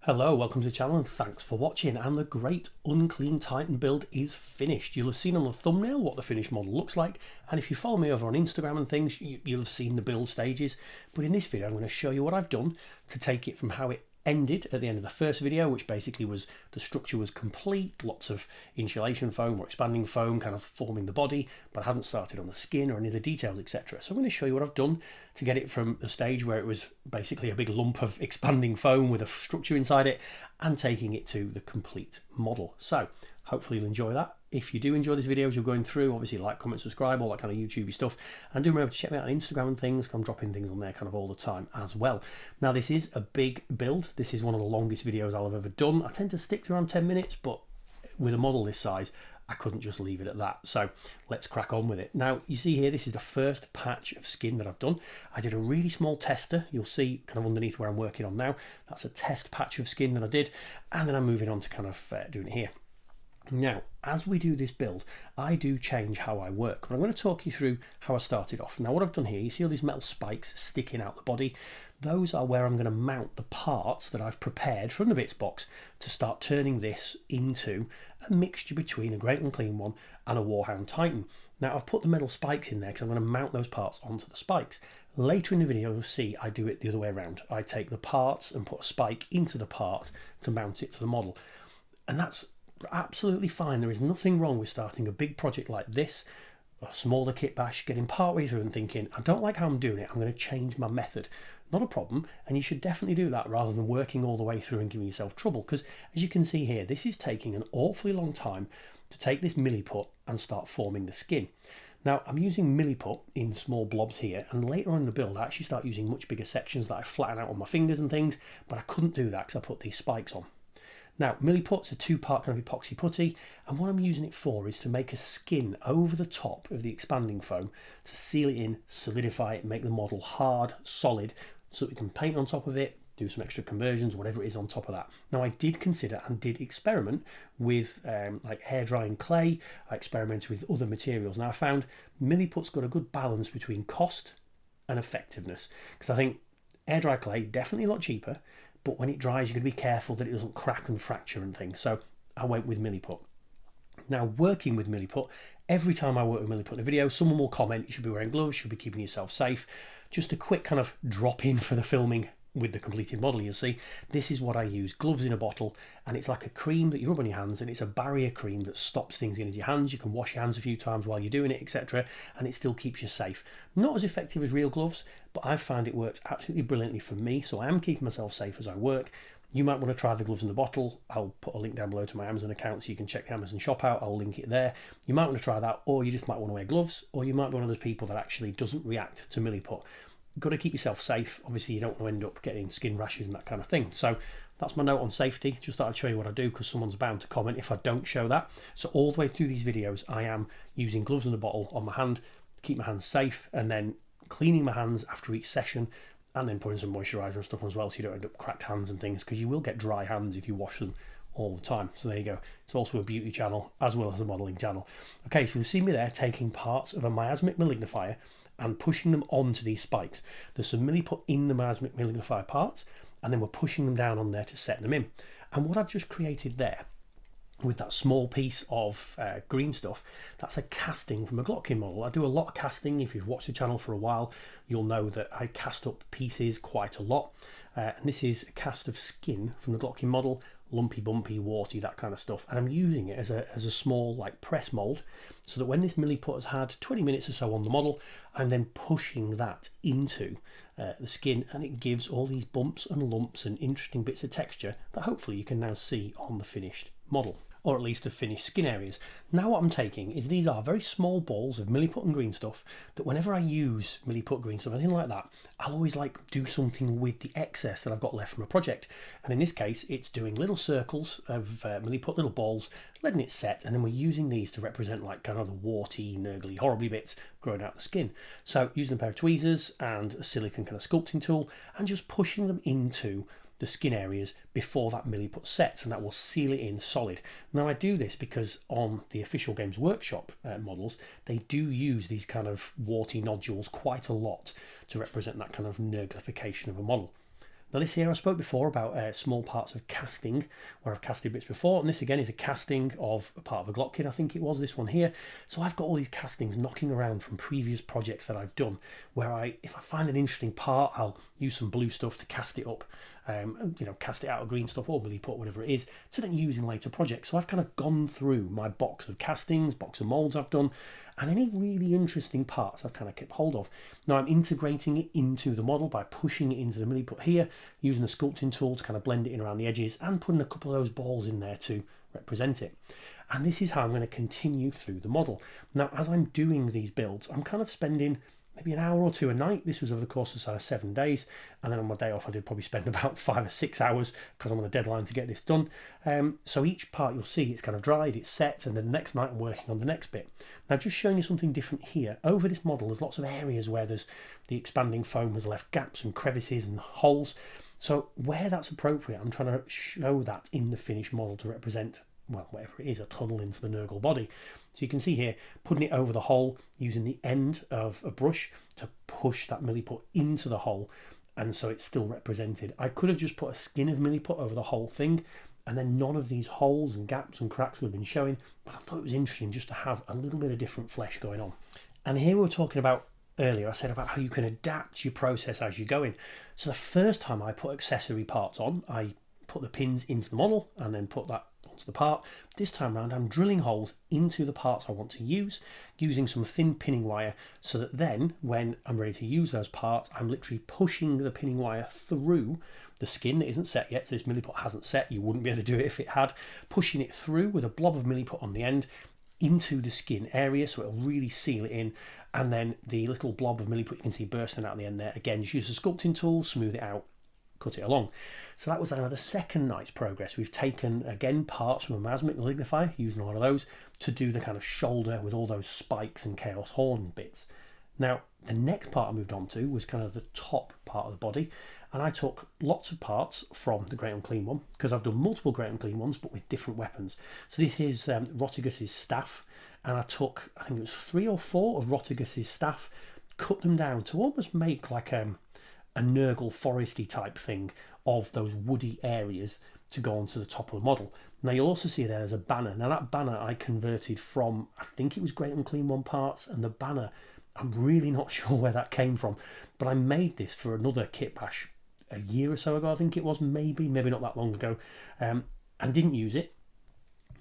Hello, welcome to the channel and thanks for watching. And the great Unclean Titan build is finished. You'll have seen on the thumbnail what the finished model looks like, and if you follow me over on Instagram and things, you'll have seen the build stages. But in this video I'm going to show you what I've done to take it from how it ended at the end of the first video, which basically was the structure was complete, lots of insulation foam or expanding foam kind of forming the body, but I hadn't started on the skin or any of the details, etc. So I'm going to show you what I've done to get it from the stage where it was basically a big lump of expanding foam with a structure inside it and taking it to the complete model. So hopefully you'll enjoy that. If you do enjoy these videos you're going through, obviously like, comment, subscribe, all that kind of YouTubey stuff, and do remember to check me out on Instagram and things. I'm dropping things on there kind of all the time as well. Now this is a big build. This is one of the longest videos I'll have ever done. I tend to stick to around 10 minutes, but with a model this size I couldn't just leave it at that. So let's crack on with it. Now you see here, this is the first patch of skin that I've done. I did a really small tester. You'll see kind of underneath where I'm working on now. That's a test patch of skin that I did, and then I'm moving on to kind of doing it here. Now, as we do this build, I do change how I work, but I'm going to talk you through how I started off. Now, what I've done here, you see all these metal spikes sticking out the body. Those are where I'm going to mount the parts that I've prepared from the bits box to start turning this into a mixture between a Great Unclean one and a Warhound Titan. Now, I've put the metal spikes in there because I'm going to mount those parts onto the spikes. Later in the video, you'll see I do it the other way around. I take the parts and put a spike into the part to mount it to the model. And that's absolutely fine. There is nothing wrong with starting a big project like this, a smaller kit bash, getting partway through and thinking, I don't like how I'm doing it, I'm going to change my method. Not a problem, and you should definitely do that rather than working all the way through and giving yourself trouble, because as you can see here, this is taking an awfully long time to take this milliput and start forming the skin. Now I'm using milliput in small blobs here, and later on in the build I actually start using much bigger sections that I flatten out on my fingers and things, but I couldn't do that because I put these spikes on. Now, milliput's a two-part kind of epoxy putty, and what I'm using it for is to make a skin over the top of the expanding foam to seal it in, solidify it, make the model hard, solid, so that we can paint on top of it, do some extra conversions, whatever it is on top of that. Now, I did consider and did experiment with like air drying clay. I experimented with other materials. Now, I found milliput's got a good balance between cost and effectiveness, because I think air dry clay definitely a lot cheaper, but when it dries you're going to be careful that it doesn't crack and fracture and things. So I went with milliput. Now, working with milliput, every time I work with milliput in a video, someone will comment, you should be wearing gloves, you should be keeping yourself safe. Just a quick kind of drop in for the filming with the completed model. You'll see this is what I use, gloves in a bottle, and it's like a cream that you rub on your hands, and it's a barrier cream that stops things getting into your hands. You can wash your hands a few times while you're doing it, etc., and it still keeps you safe. Not as effective as real gloves, but I've found it works absolutely brilliantly for me, so I am keeping myself safe as I work. You might want to try the gloves in the bottle. I'll put a link down below to my Amazon account so you can check the Amazon shop out. I'll link it there. You might want to try that, or you just might want to wear gloves, or you might be one of those people that actually doesn't react to milliput. Got to keep yourself safe. Obviously you don't want to end up getting skin rashes and that kind of thing. So that's my note on safety. Just thought I'd show you what I do, because someone's bound to comment if I don't show that. So all the way through these videos I am using gloves in a bottle on my hand to keep my hands safe, and then cleaning my hands after each session, and then putting some moisturiser and stuff as well so you don't end up cracked hands and things, because you will get dry hands if you wash them all the time. So there you go. It's also a beauty channel as well as a modelling channel. Okay, so you see me there taking parts of a miasmic malignifier and pushing them onto these spikes. There's some milliput in the miasmic malignifier parts, and then we're pushing them down on there to set them in. And what I've just created there with that small piece of green stuff, that's a casting from a Glockkin model. I do a lot of casting. If you've watched the channel for a while, you'll know that I cast up pieces quite a lot. And this is a cast of skin from the Glockkin model, lumpy, bumpy, warty, that kind of stuff. And I'm using it as a small like press mold, so that when this milliput has had 20 minutes or so on the model, I'm then pushing that into the skin, and it gives all these bumps and lumps and interesting bits of texture that hopefully you can now see on the finished model, or at least the finished skin areas. Now what I'm taking is, these are very small balls of milliput and green stuff that whenever I use milliput, green stuff, anything like that, I'll always like do something with the excess that I've got left from a project. And in this case it's doing little circles of milliput, little balls, letting it set, and then we're using these to represent like kind of the warty, nurgly, horribly bits growing out the skin. So using a pair of tweezers and a silicone kind of sculpting tool, and just pushing them into the skin areas before that milliput sets, and that will seal it in solid. Now I do this because on the official Games Workshop models, they do use these kind of warty nodules quite a lot to represent that kind of nurglification of a model. Now this here, I spoke before about small parts of casting, where I've casted bits before, and this again is a casting of a part of a Glockin, I think it was, this one here. So I've got all these castings knocking around from previous projects that I've done, where if I find an interesting part, I'll use some blue stuff to cast it up, cast it out of green stuff, or really put whatever it is, to then use in later projects. So I've kind of gone through my box of castings, box of molds I've done, and any really interesting parts I've kind of kept hold of. Now I'm integrating it into the model by pushing it into the milliput here, using the sculpting tool to kind of blend it in around the edges and putting a couple of those balls in there to represent it. And this is how I'm going to continue through the model. Now, as I'm doing these builds, I'm kind of spending maybe an hour or two a night. This was over the course of 7 days, and then on my day off I did probably spend about 5 or 6 hours because I'm on a deadline to get this done. So each part you'll see it's kind of dried, it's set, and then the next night I'm working on the next bit. Now just showing you something different here. Over this model there's lots of areas where there's the expanding foam has left gaps and crevices and holes. So where that's appropriate, I'm trying to show that in the finished model to represent, well, whatever it is, a tunnel into the Nurgle body. So you can see here, putting it over the hole, using the end of a brush to push that milliput into the hole, and so it's still represented. I could have just put a skin of milliput over the whole thing, and then none of these holes and gaps and cracks would have been showing, but I thought it was interesting just to have a little bit of different flesh going on. And here we were talking about earlier, I said about how you can adapt your process as you're going. So the first time I put accessory parts on, I put the pins into the model and then put that onto the part. This time around I'm drilling holes into the parts I want to use, using some thin pinning wire, so that then when I'm ready to use those parts, I'm literally pushing the pinning wire through the skin that isn't set yet. So this milliput hasn't set, you wouldn't be able to do it if it had, pushing it through with a blob of milliput on the end into the skin area, so it'll really seal it in. And then the little blob of milliput you can see bursting out the end there, again just use the sculpting tool, smooth it out, cut it along. So that was another second night's progress. We've taken again parts from a Masmic nurglifier, using a lot of those to do the kind of shoulder with all those spikes and chaos horn bits. Now the next part I moved on to was kind of the top part of the body, and I took lots of parts from the Great Unclean one, because I've done multiple Great Unclean ones but with different weapons. So this is Rotigus's staff, and I took, I think it was 3 or 4 of Rotigus's staff, cut them down to almost make like a Nurgle foresty type thing of those woody areas to go onto the top of the model. Now you'll also see there's a banner. Now that banner I converted from, I think it was Great Unclean one parts, and the banner, I'm really not sure where that came from, but I made this for another kit bash a year or so ago, I think it was, maybe not that long ago, and didn't use it.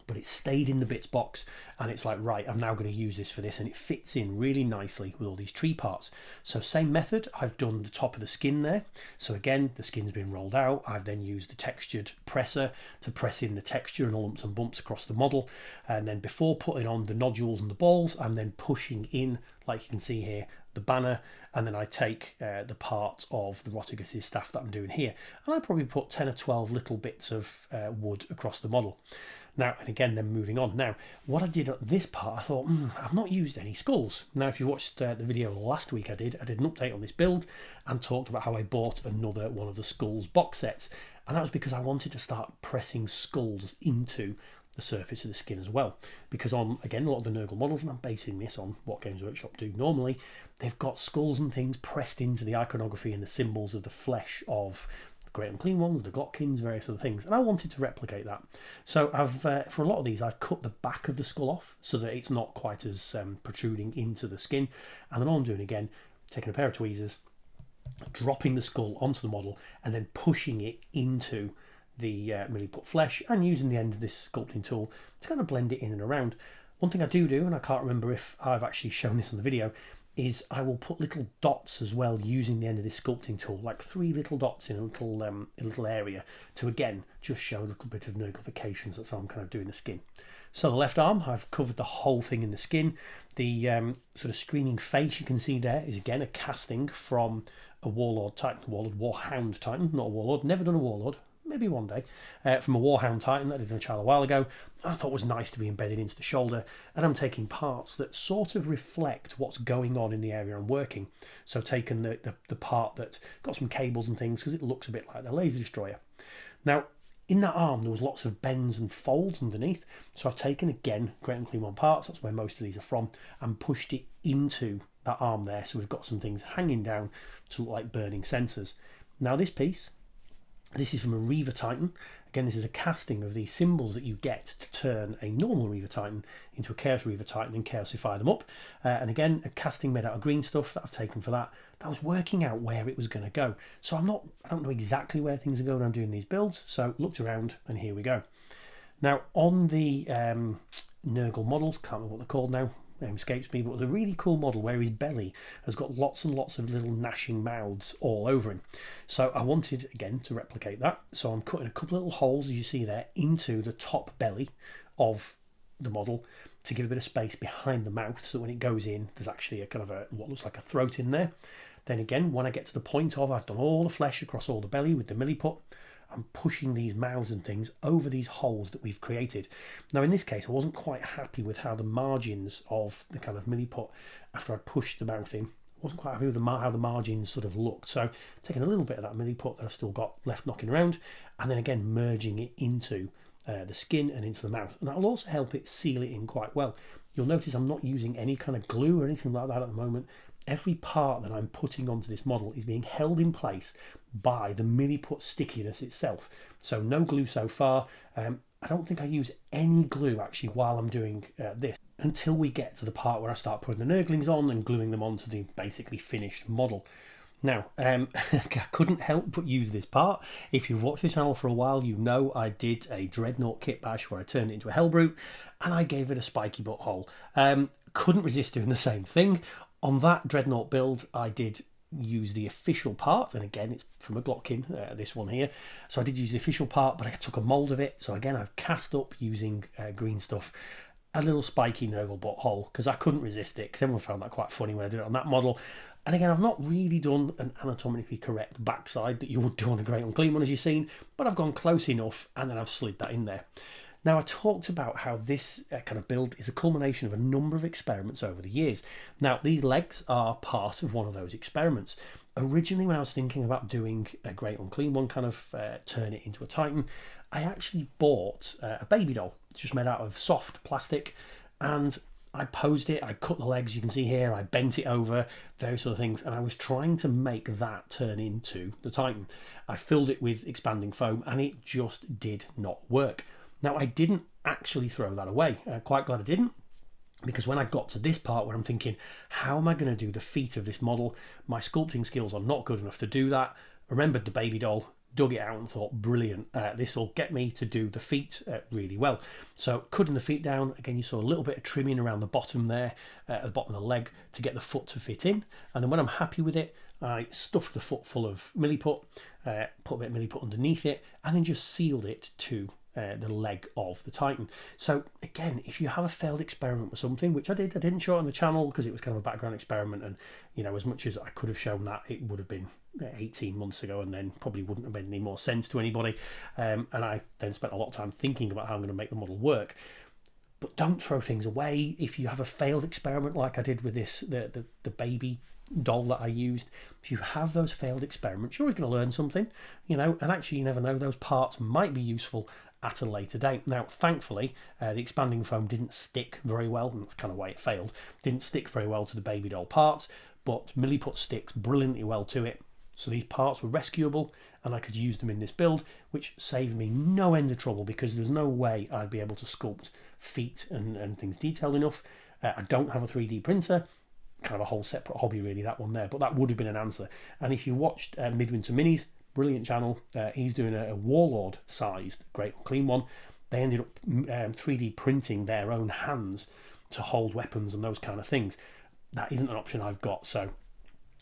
But it stayed in the bits box, and it's like, right, I'm now going to use this for this, and it fits in really nicely with all these tree parts. So same method, I've done the top of the skin there. So again, the skin's been rolled out. I've then used the textured presser to press in the texture and all lumps and bumps across the model. And then before putting on the nodules and the balls, I'm then pushing in, like you can see here, the banner, and then I take the parts of the Rotigus's staff that I'm doing here, and I probably put 10 or 12 little bits of wood across the model. Now, and again, then moving on. Now, what I did at this part, I thought, I've not used any skulls. Now, if you watched the video last week I did an update on this build and talked about how I bought another one of the skulls box sets. And that was because I wanted to start pressing skulls into the surface of the skin as well. Because on, again, a lot of the Nurgle models, and I'm basing this on what Games Workshop do normally, they've got skulls and things pressed into the iconography and the symbols of the flesh of Great Unclean ones, the Glockins, various other things, and I wanted to replicate that. So I've for a lot of these I've cut the back of the skull off so that it's not quite as protruding into the skin, and then all I'm doing again, taking a pair of tweezers, dropping the skull onto the model and then pushing it into the milliput flesh, and using the end of this sculpting tool to kind of blend it in and around. One thing I do, and I can't remember if I've actually shown this on the video, is I will put little dots as well using the end of this sculpting tool, like 3 little dots in a little area, to again just show a little bit of nurglification. So that's how I'm kind of doing the skin. So the left arm, I've covered the whole thing in the skin. The sort of screaming face you can see there is again a casting from a Warlord Titan, Warhound Titan, not a Warlord, never done a Warlord, maybe one day, from a Warhound Titan that I did in a child a while ago. I thought it was nice to be embedded into the shoulder, and I'm taking parts that sort of reflect what's going on in the area I'm working. So I've taken the part that got some cables and things, because it looks a bit like the laser destroyer. Now in that arm there was lots of bends and folds underneath, so I've taken again Great Unclean one parts, that's where most of these are from, and pushed it into that arm there, so we've got some things hanging down to look like burning sensors. Now this piece This is from a Reaver Titan. Again, this is a casting of these symbols that you get to turn a normal Reaver Titan into a Chaos Reaver Titan and Chaosify them up. And again, a casting made out of green stuff that I've taken for that. That was working out where it was going to go. So I don't know exactly where things are going when I'm doing these builds. So looked around and here we go. Now on the Nurgle models, can't remember what they're called now, escapes me, but it was a really cool model where his belly has got lots and lots of little gnashing mouths all over him. So I wanted again to replicate that. So I'm cutting a couple of little holes, as you see there, into the top belly of the model to give a bit of space behind the mouth, so that when it goes in, there's actually a kind of what looks like a throat in there. Then again, when I get to the point of I've done all the flesh across all the belly with the milliput, I'm pushing these mouths and things over these holes that we've created. Now in this case, I wasn't quite happy with how the margins of the kind of milliput, after I'd pushed the mouth in, wasn't quite happy with how the margins sort of looked. So taking a little bit of that milliput that I've still got left knocking around, and then again merging it into the skin and into the mouth. And that'll also help it seal it in quite well. You'll notice I'm not using any kind of glue or anything like that at the moment. Every part that I'm putting onto this model is being held in place by the milliput stickiness itself. So no glue so far. I don't think I use any glue actually while I'm doing this, until we get to the part where I start putting the Nurglings on and gluing them onto the basically finished model. Now, I couldn't help but use this part. If you've watched the channel for a while, you know I did a Dreadnought kit bash where I turned it into a Hellbrute and I gave it a spiky butthole. Couldn't resist doing the same thing. On that Dreadnought build, I did use the official part, and again it's from a Glotkin, this one here. So I did use the official part, but I took a mould of it. So again, I've cast up using green stuff a little spiky Nurgle butthole because I couldn't resist it, because everyone found that quite funny when I did it on that model. And again, I've not really done an anatomically correct backside that you would do on a Great Unclean one, as you've seen, but I've gone close enough and then I've slid that in there. Now, I talked about how this kind of build is a culmination of a number of experiments over the years. Now, these legs are part of one of those experiments. Originally, when I was thinking about doing a Great Unclean one, kind of turn it into a Titan, I actually bought a baby doll, just made out of soft plastic, and I posed it, I cut the legs, you can see here, I bent it over, various other things, and I was trying to make that turn into the Titan. I filled it with expanding foam, and it just did not work. Now, I didn't actually throw that away. Quite glad I didn't, because when I got to this part where I'm thinking, how am I going to do the feet of this model? My sculpting skills are not good enough to do that. Remembered the baby doll, dug it out and thought, brilliant, this will get me to do the feet really well. So cutting the feet down, again, you saw a little bit of trimming around the bottom there, at the bottom of the leg, to get the foot to fit in. And then when I'm happy with it, I stuffed the foot full of milliput, put a bit of milliput underneath it, and then just sealed it to the leg of the Titan. So again, if you have a failed experiment with something, which I didn't show it on the channel because it was kind of a background experiment, and you know, as much as I could have shown that, it would have been 18 months ago and then probably wouldn't have made any more sense to anybody, and I then spent a lot of time thinking about how I'm going to make the model work. But don't throw things away. If you have a failed experiment like I did with this, the baby doll that I used, if you have those failed experiments, you're always going to learn something, you know, and actually you never know, those parts might be useful at a later date. Now, thankfully, the expanding foam didn't stick very well, and that's kind of why it failed. Didn't stick very well to the baby doll parts, but milliput sticks brilliantly well to it. So these parts were rescuable, and I could use them in this build, which saved me no end of trouble, because there's no way I'd be able to sculpt feet and things detailed enough. I don't have a 3D printer, kind of a whole separate hobby really, that one there, but that would have been an answer. And if you watched Midwinter Minis, brilliant channel, he's doing a warlord sized Great Unclean one. They ended up 3D printing their own hands to hold weapons and those kind of things. That isn't an option I've got, so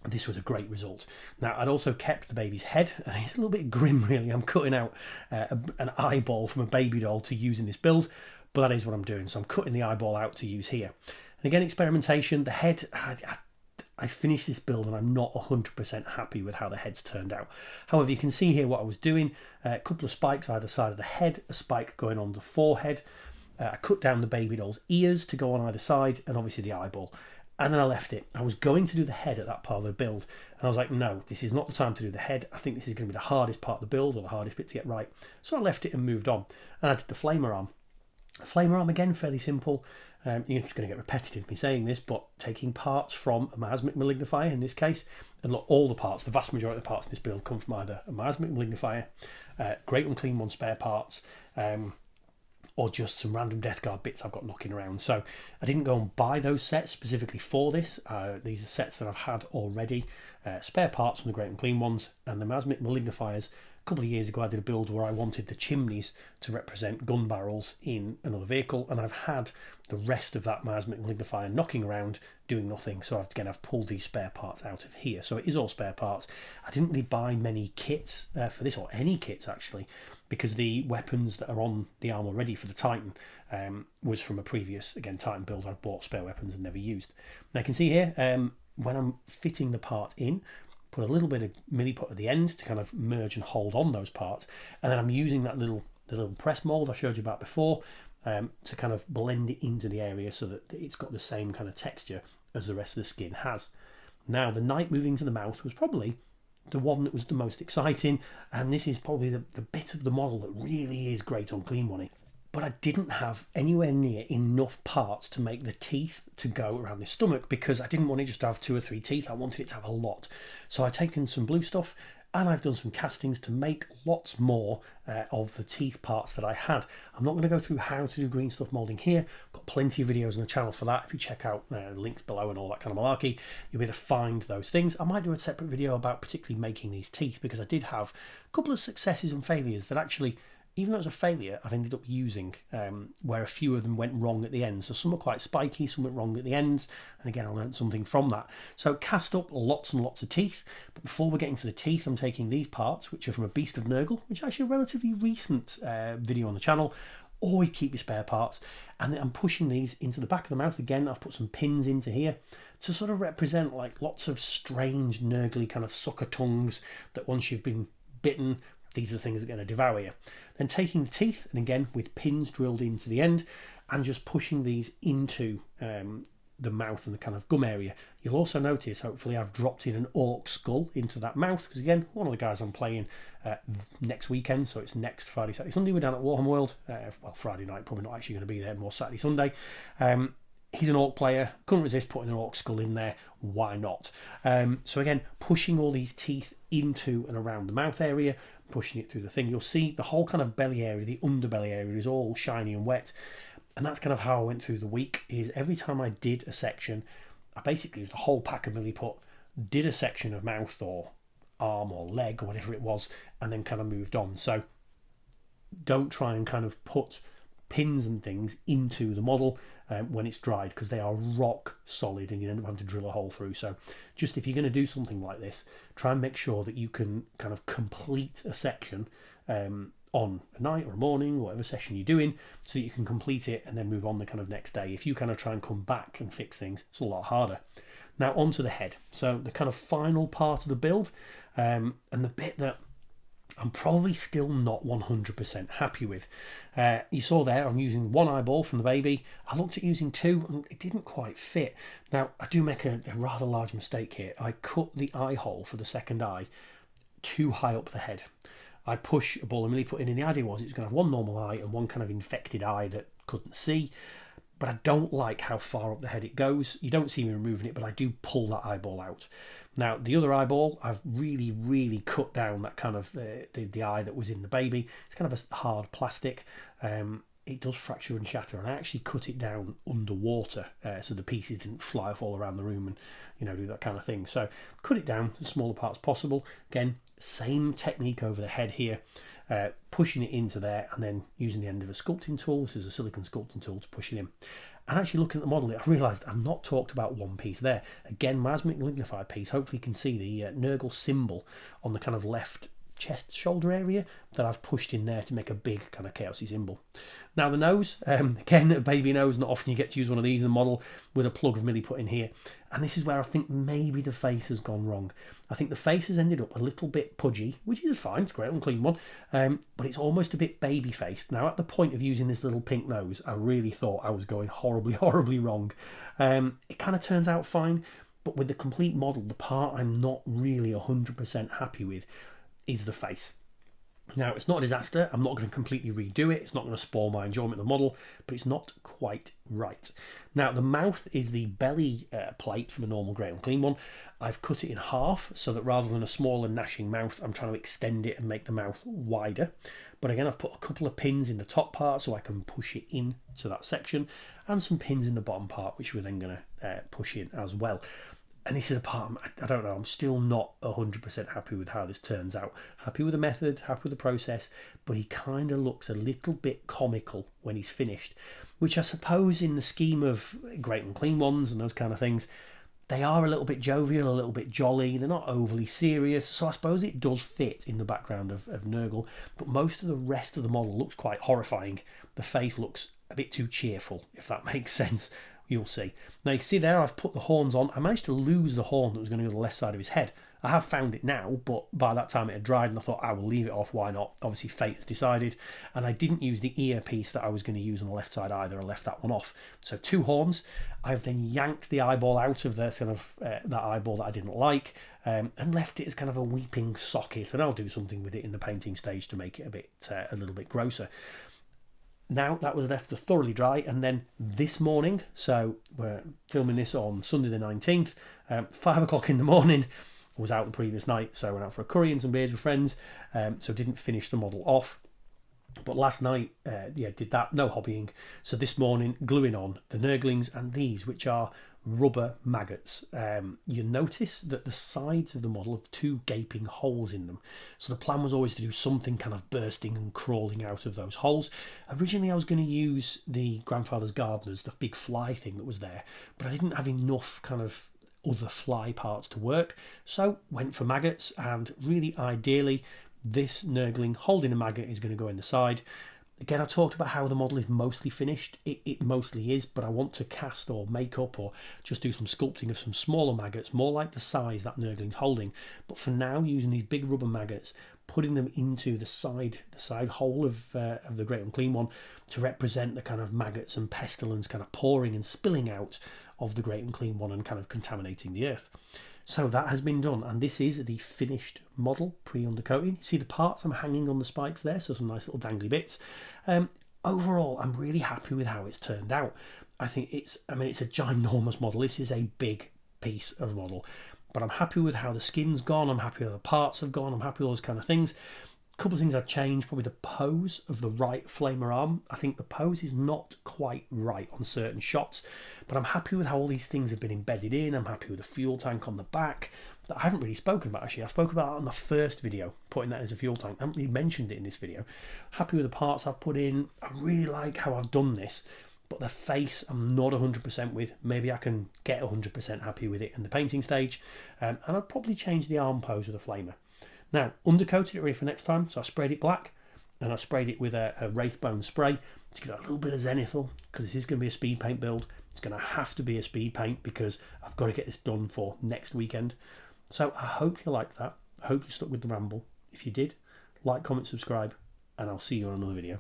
this was a great result. Now, I'd also kept the baby's head, and it's a little bit grim really. I'm cutting out an eyeball from a baby doll to use in this build, but that is what I'm doing. So I'm cutting the eyeball out to use here. And again, experimentation, the head, I finished this build and I'm not 100% happy with how the head's turned out. However, you can see here what I was doing. A couple of spikes either side of the head, a spike going on the forehead. I cut down the baby doll's ears to go on either side, and obviously the eyeball. And then I left it. I was going to do the head at that part of the build, and I was like, no, this is not the time to do the head. I think this is going to be the hardest part of the build, or the hardest bit to get right. So I left it and moved on. And I did the flamer arm. Flamer arm, again, fairly simple. You're just going to get repetitive me saying this, but taking parts from a miasmic malignifier in this case, and look, all the parts, the vast majority of the parts in this build come from either a miasmic malignifier, Great Unclean One spare parts, or just some random Death Guard bits I've got knocking around. So I didn't go and buy those sets specifically for this. These are sets that I've had already, spare parts from the Great Unclean Ones, and the miasmic malignifiers. A couple of years ago I did a build where I wanted the chimneys to represent gun barrels in another vehicle, and I've had the rest of that miasmic malignifier knocking around doing nothing. So I've pulled these spare parts out of here, so it is all spare parts. I didn't really buy many kits for this, or any kits actually, because the weapons that are on the arm already for the Titan was from a previous, again, Titan build I bought spare weapons and never used. Now you can see here when I'm fitting the part in, put a little bit of milliput at the end to kind of merge and hold on those parts, and then I'm using that little press mold I showed you about before to kind of blend it into the area so that it's got the same kind of texture as the rest of the skin has. Now the knight moving to the mouth was probably the one that was the most exciting, and this is probably the bit of the model that really is Great Unclean One. But I didn't have anywhere near enough parts to make the teeth to go around the stomach, because I didn't want it just to have 2 or 3 teeth. I wanted it to have a lot. So I've taken some blue stuff and I've done some castings to make lots more of the teeth parts that I had. I'm not going to go through how to do green stuff moulding here. I've got plenty of videos on the channel for that. If you check out links below and all that kind of malarkey, you'll be able to find those things. I might do a separate video about particularly making these teeth, because I did have a couple of successes and failures that actually, even though it was a failure, I've ended up using, where a few of them went wrong at the end. So some are quite spiky, some went wrong at the ends, and again I learned something from that. So cast up lots and lots of teeth, but before we're getting to the teeth, I'm taking these parts, which are from a Beast of Nurgle, which is actually a relatively recent video on the channel. Always keep your spare parts, and then I'm pushing these into the back of the mouth. Again, I've put some pins into here to sort of represent like lots of strange nurgly kind of sucker tongues that once you've been bitten, these are the things that are going to devour you. Then taking the teeth, and again with pins drilled into the end, and just pushing these into the mouth and the kind of gum area. You'll also notice, hopefully, I've dropped in an orc skull into that mouth, because again, one of the guys I'm playing next weekend, so it's next Friday, Saturday, Sunday, we're down at Warhammer World. Well, Friday night, probably not actually going to be there, more Saturday, Sunday. He's an orc player, couldn't resist putting an orc skull in there, why not? So again, pushing all these teeth into and around the mouth area, pushing it through the thing. You'll see the whole kind of belly area, the underbelly area, is all shiny and wet, and that's kind of how I went through the week. Is every time I did a section, I basically used a whole pack of milliput, did a section of mouth or arm or leg or whatever it was, and then kind of moved on. So don't try and kind of put pins and things into the model when it's dried, because they are rock solid and you end up having to drill a hole through. So just, if you're going to do something like this, try and make sure that you can kind of complete a section on a night or a morning, whatever session you're doing, so that you can complete it and then move on the kind of next day. If you kind of try and come back and fix things, it's a lot harder. Now onto the head. So the kind of final part of the build, and the bit that I'm probably still not 100% happy with. You saw there, I'm using one eyeball from the baby. I looked at using 2 and it didn't quite fit. Now, I do make a rather large mistake here. I cut the eye hole for the second eye too high up the head. I push a ball of milliput in, and the idea was it was going to have one normal eye and one kind of infected eye that couldn't see. But I don't like how far up the head it goes. You don't see me removing it, but I do pull that eyeball out. Now, the other eyeball, I've really cut down that kind of the eye that was in the baby. It's kind of a hard plastic. It does fracture and shatter, and I actually cut it down underwater so the pieces didn't fly off all around the room and do that kind of thing. So cut it down to the smaller parts possible. Again, same technique over the head here. Pushing it into there and then using the end of a sculpting tool. This is a silicone sculpting tool to push it in. And actually looking at the model, I realised I've not talked about one piece there. Again, miasmic malignified piece. Hopefully you can see the Nurgle symbol on the kind of left chest shoulder area that I've pushed in there to make a big kind of chaosy symbol. Now the nose, again, a baby nose. Not often you get to use one of these in the model, with a plug of milliput in here. And this is where I think maybe the face has gone wrong. I think the face has ended up a little bit pudgy, which is fine, it's a Great Unclean One, but it's almost a bit baby-faced. Now, at the point of using this little pink nose, I really thought I was going horribly wrong. It kind of turns out fine, but with the complete model, the part I'm not really 100% happy with is the face. Now, it's not a disaster. I'm not going to completely redo it. It's not going to spoil my enjoyment of the model, but it's not quite right. Now, the mouth is the belly plate from a normal Great Unclean one. I've cut it in half so that rather than a small and gnashing mouth, I'm trying to extend it and make the mouth wider. But again, I've put a couple of pins in the top part so I can push it in to that section, and some pins in the bottom part, which we're then going to push in as well. And this is a part, I don't know, I'm still not 100% happy with how this turns out. Happy with the method, happy with the process, but he kind of looks a little bit comical when he's finished, which I suppose in the scheme of Great Unclean ones and those kind of things, they are a little bit jovial, a little bit jolly. They're not overly serious, so I suppose it does fit in the background of Nurgle, but most of the rest of the model looks quite horrifying. The face looks a bit too cheerful, if that makes sense. You'll see. Now you can see there I've put the horns on. I managed to lose the horn that was going to go to the left side of his head. I have found it now, but by that time it had dried and I thought I will leave it off, why not? Obviously fate has decided. And I didn't use the ear piece that I was going to use on the left side either. I left that one off. So 2 horns. I've then yanked the eyeball out of the kind of that eyeball that I didn't like, and left it as kind of a weeping socket. And I'll do something with it in the painting stage to make it a little bit grosser. Now that was left to thoroughly dry, and then this morning, so we're filming this on Sunday the 19th, 5 o'clock in the morning. I was out the previous night, so I went out for a curry and some beers with friends, so didn't finish the model off. But last night, did that, no hobbying. So this morning, gluing on the Nurglings and these, which are rubber maggots. You notice that the sides of the model have 2 gaping holes in them. So the plan was always to do something kind of bursting and crawling out of those holes. Originally I was going to use the Grandfather's Gardeners, the big fly thing that was there, but I didn't have enough kind of other fly parts to work, so went for maggots. And really ideally this Nurgling holding a maggot is going to go in the side. Again, I talked about how the model is mostly finished. It mostly is, but I want to cast or make up or just do some sculpting of some smaller maggots, more like the size that Nurgling's holding. But for now, using these big rubber maggots, putting them into the side hole of the Great Unclean one to represent the kind of maggots and pestilence kind of pouring and spilling out of the Great Unclean one and kind of contaminating the earth. So that has been done, and this is the finished model pre-undercoating. See the parts I'm hanging on the spikes there, so some nice little dangly bits. Overall, I'm really happy with how it's turned out. I think it's a ginormous model. This is a big piece of model, but I'm happy with how the skin's gone. I'm happy with how the parts have gone. I'm happy with those kind of things. A couple of things I've changed, probably the pose of the right flamer arm. I think the pose is not quite right on certain shots, but I'm happy with how all these things have been embedded in. I'm happy with the fuel tank on the back that I haven't really spoken about actually. I spoke about it on the first video, putting that as a fuel tank. I haven't really mentioned it in this video. Happy with the parts I've put in. I really like how I've done this, but the face I'm not 100% with. Maybe I can get 100% happy with it in the painting stage, and I'd probably change the arm pose with a flamer. Now, undercoated it ready for next time, so I sprayed it black, and I sprayed it with a Wraithbone spray to give it a little bit of zenithal, because this is going to be a speed paint build. It's going to have to be a speed paint because I've got to get this done for next weekend. So I hope you liked that. I hope you stuck with the ramble. If you did, like, comment, subscribe, and I'll see you on another video.